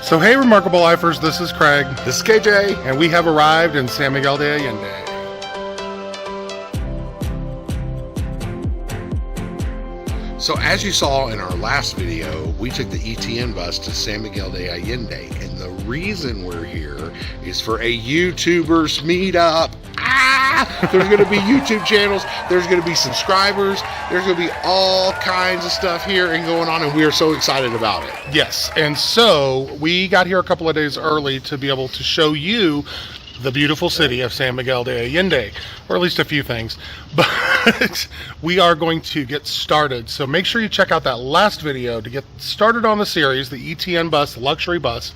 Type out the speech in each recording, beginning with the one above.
So hey, Remarkable Lifers, this is Craig. This is KJ. And we have arrived in San Miguel de Allende. So as you saw in our last video, we took the ETN bus to San Miguel de Allende. And the reason we're here is for a YouTubers meetup. There's going to be YouTube channels, there's going to be subscribers, there's going to be all kinds of stuff here and going on, and we are so excited about it. Yes, and so we got here a couple of days early to be able to show you the beautiful city of San Miguel de Allende, or at least a few things. But we are going to get started, so make sure you check out that last video to get started on the series, the ETN bus, the luxury bus.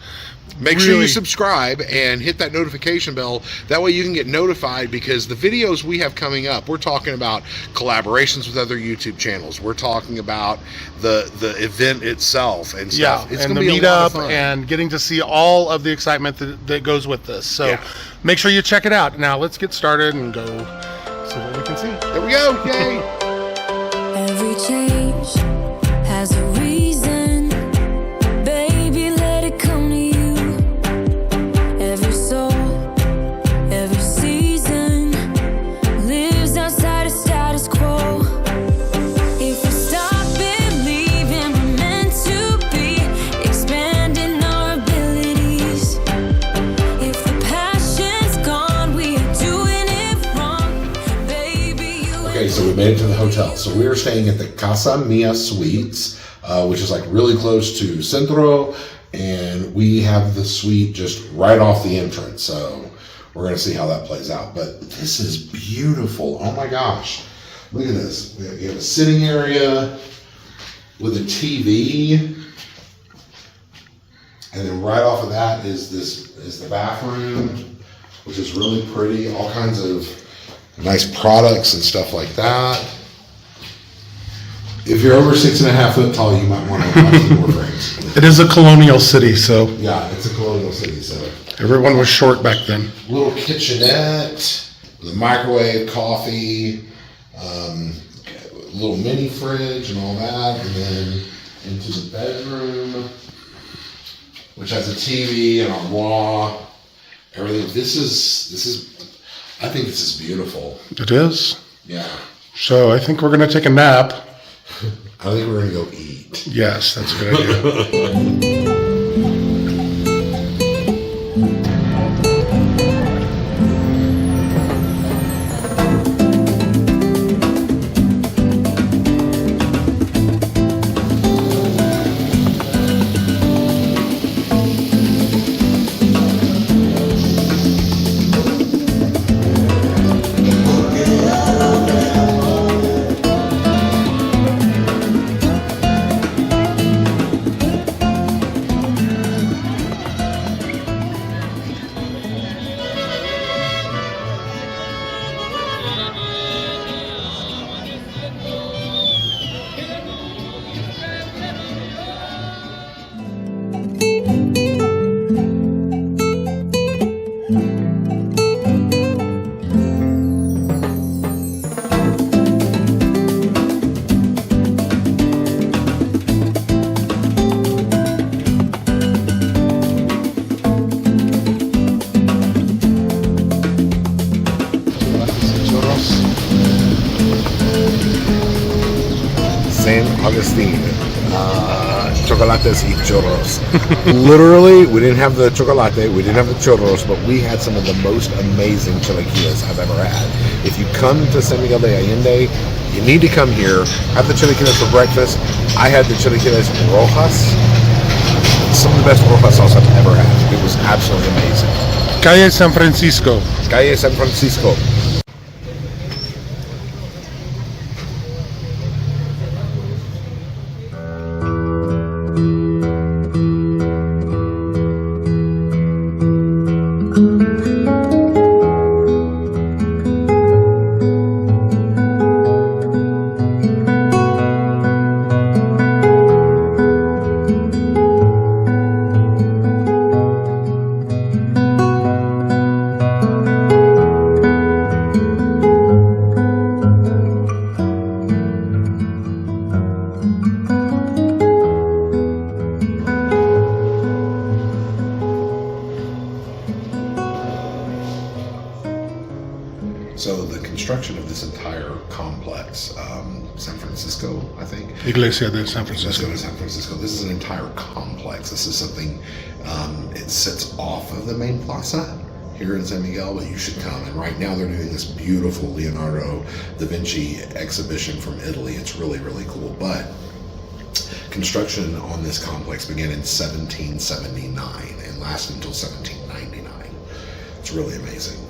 Make sure you subscribe and hit that notification bell. That way you can get notified, because the videos we have coming up, we're talking about collaborations with other YouTube channels. We're talking about the event itself and stuff. Yeah, it's and going the to be a lot of meetup fun. and getting to see all of the excitement that goes with this. So Yeah. make sure you check it out. Now let's get started and go see what we can see. There we go. Yay. Every change has a reason. Baby, let it come to you. Every soul, every season lives outside of status quo. If we stop believing we're meant to be, expanding our abilities. If the passion's gone, we are doing it wrong. Baby, you. Okay, so we made it to the hotel. So we are staying at the Casa Mia Suites, which is like really close to Centro, and we have the suite just right off the entrance. So we're gonna see how that plays out. But this is beautiful. Oh my gosh. Look at this. We have a sitting area with a TV. And then right off of that is the bathroom, which is really pretty. All kinds of nice products and stuff like that. If you're over 6.5 foot tall, you might want to buy some more frames. It is a colonial city, so Yeah, it's a colonial city, so. everyone was short back then. Little kitchenette with a microwave, coffee, little mini fridge and all that, and then into the bedroom, which has a TV and a wall. Everything. This is. I think this is beautiful. It is. Yeah. So I think we're gonna take a nap. I think we're gonna go eat. Yes, that's a good idea. San Agustin, chocolates y churros. Literally, we didn't have the chocolate, we didn't have the churros, but we had some of the most amazing chilaquiles I've ever had. If you come to San Miguel de Allende, you need to come here, have the chilaquiles for breakfast. I had the chilaquiles rojas. Some of the best rojas sauce I've ever had. It was absolutely amazing. Calle San Francisco. Calle San Francisco. construction of this entire complex, San Francisco, I think. Iglesia de San Francisco. Iglesia de San Francisco. This is an entire complex. This is something, it sits off of the main plaza here in San Miguel, but you should come. And right now they're doing this beautiful Leonardo da Vinci exhibition from Italy. It's really, really cool. But construction on this complex began in 1779 and lasted until 1799. It's really amazing.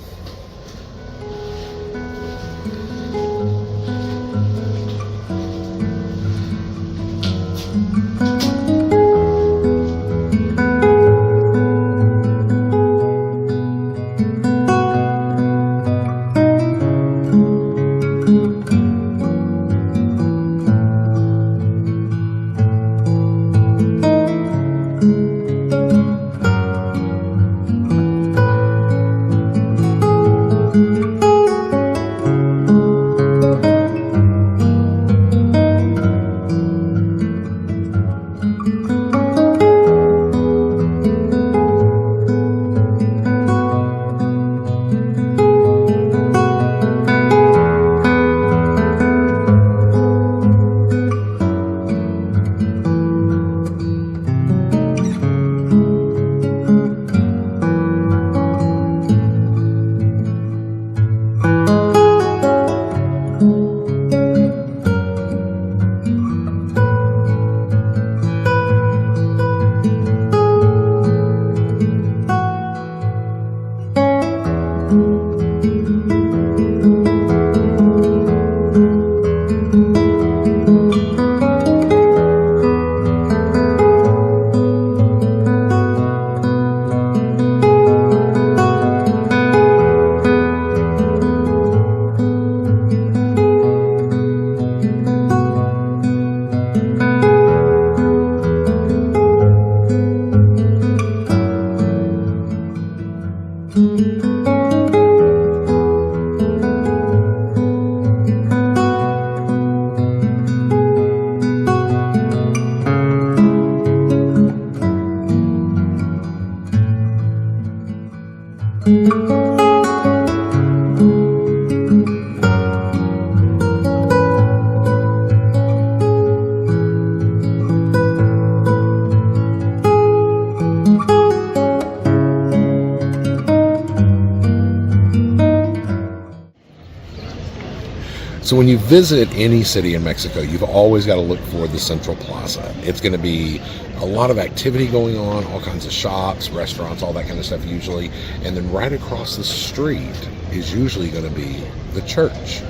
So when you visit any city in Mexico, you've always got to look for the Central Plaza. It's going to be a lot of activity going on, all kinds of shops, restaurants, all that kind of stuff usually. And then right across the street is usually going to be the church.